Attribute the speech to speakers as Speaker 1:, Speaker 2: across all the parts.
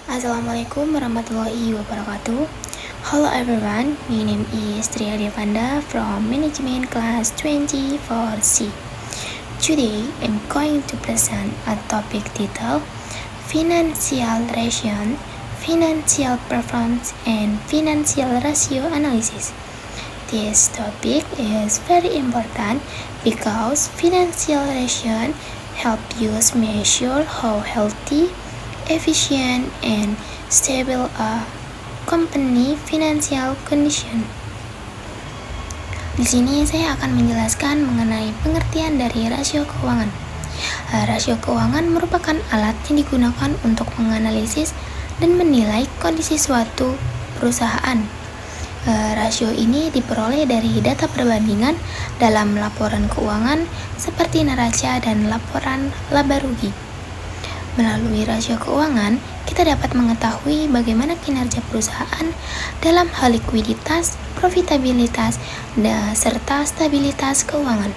Speaker 1: Assalamualaikum warahmatullahi wabarakatuh. Hello everyone, my name is Tria Devanda from Management Class 24C. Today, I'm going to present a topic titled Financial Ration, Financial Performance, and Financial Ratio Analysis. This topic is very important because financial ration help you measure how healthy, efficient, and stable a company financial condition. Di sini saya akan menjelaskan mengenai pengertian dari rasio keuangan. Rasio keuangan merupakan alat yang digunakan untuk menganalisis dan menilai kondisi suatu perusahaan. Rasio ini diperoleh dari data perbandingan dalam laporan keuangan seperti neraca dan laporan laba rugi. Melalui rasio keuangan, kita dapat mengetahui bagaimana kinerja perusahaan dalam hal likuiditas, profitabilitas, serta stabilitas keuangan.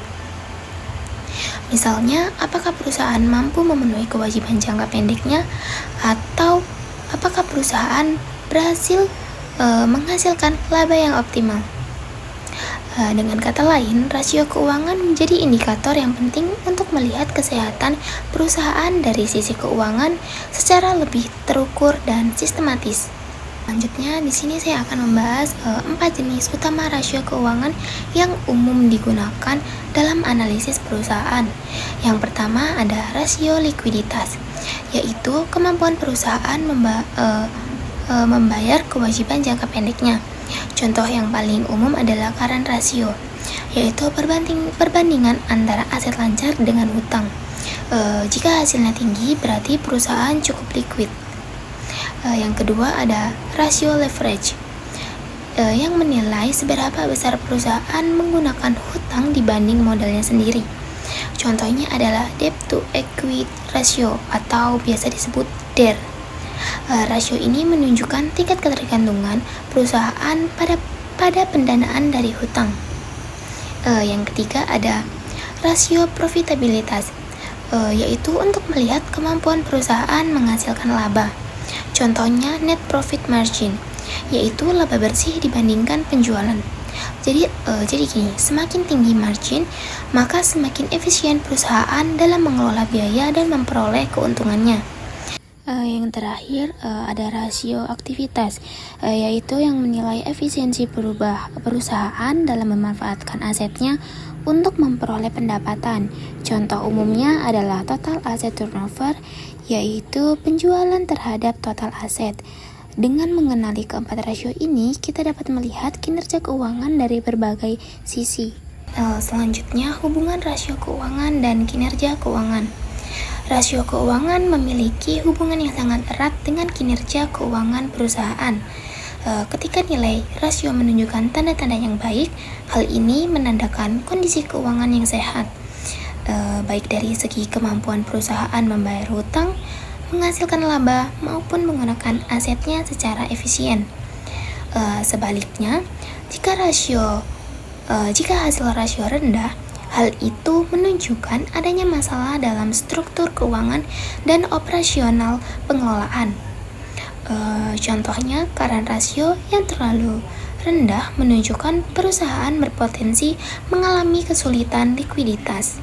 Speaker 1: Misalnya, apakah perusahaan mampu memenuhi kewajiban jangka pendeknya, atau apakah perusahaan berhasil menghasilkan laba yang optimal. Dengan kata lain, rasio keuangan menjadi indikator yang penting untuk melihat kesehatan perusahaan dari sisi keuangan secara lebih terukur dan sistematis. Selanjutnya, di sini saya akan membahas 4 jenis utama rasio keuangan yang umum digunakan dalam analisis perusahaan. Yang pertama ada rasio likuiditas, yaitu kemampuan perusahaan membayar kewajiban jangka pendeknya. Contoh yang paling umum adalah current ratio, yaitu perbandingan antara aset lancar dengan hutang. Jika hasilnya tinggi, berarti perusahaan cukup liquid. Yang kedua ada rasio leverage, yang menilai seberapa besar perusahaan menggunakan hutang dibanding modalnya sendiri. Contohnya adalah debt to equity ratio atau biasa disebut DER. Rasio ini menunjukkan tingkat ketergantungan perusahaan pada pendanaan dari hutang. Yang ketiga ada rasio profitabilitas, yaitu untuk melihat kemampuan perusahaan menghasilkan laba. Contohnya net profit margin, yaitu laba bersih dibandingkan penjualan. Jadi gini, semakin tinggi margin, maka semakin efisien perusahaan dalam mengelola biaya dan memperoleh keuntungannya. Yang terakhir ada rasio aktivitas, yaitu yang menilai efisiensi perusahaan dalam memanfaatkan asetnya untuk memperoleh pendapatan. Contoh umumnya adalah total asset turnover, yaitu penjualan terhadap total aset. Dengan mengenali keempat rasio ini, kita dapat melihat kinerja keuangan dari berbagai sisi. Selanjutnya, hubungan rasio keuangan dan kinerja keuangan. Rasio keuangan memiliki hubungan yang sangat erat dengan kinerja keuangan perusahaan. Ketika nilai rasio menunjukkan tanda-tanda yang baik, hal ini menandakan kondisi keuangan yang sehat, baik dari segi kemampuan perusahaan membayar hutang, menghasilkan laba, maupun menggunakan asetnya secara efisien. Sebaliknya, jika hasil rasio rendah, hal itu menunjukkan adanya masalah dalam struktur keuangan dan operasional pengelolaan. Contohnya, current ratio yang terlalu rendah menunjukkan perusahaan berpotensi mengalami kesulitan likuiditas.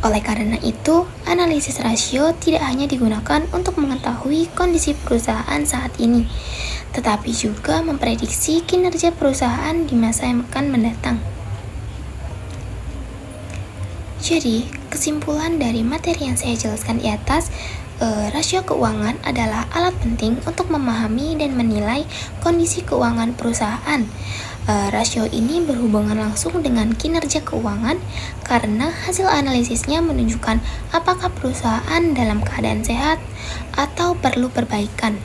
Speaker 1: Oleh karena itu, analisis rasio tidak hanya digunakan untuk mengetahui kondisi perusahaan saat ini, tetapi juga memprediksi kinerja perusahaan di masa yang akan mendatang. Jadi, kesimpulan dari materi yang saya jelaskan di atas, rasio keuangan adalah alat penting untuk memahami dan menilai kondisi keuangan perusahaan. Rasio ini berhubungan langsung dengan kinerja keuangan karena hasil analisisnya menunjukkan apakah perusahaan dalam keadaan sehat atau perlu perbaikan.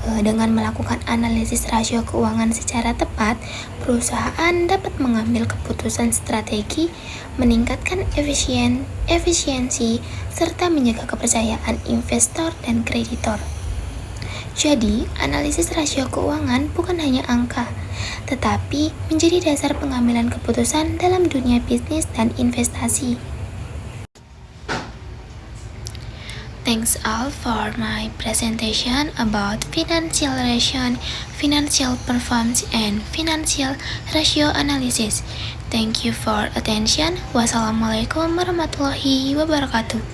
Speaker 1: Dengan melakukan analisis rasio keuangan secara tepat, perusahaan dapat mengambil keputusan strategi, meningkatkan efisiensi, serta menjaga kepercayaan investor dan kreditor. Jadi, analisis rasio keuangan bukan hanya angka, tetapi menjadi dasar pengambilan keputusan dalam dunia bisnis dan investasi. Thanks all for my presentation about financial relation, financial performance, and financial ratio analysis. Thank you for attention. Wassalamualaikum warahmatullahi wabarakatuh.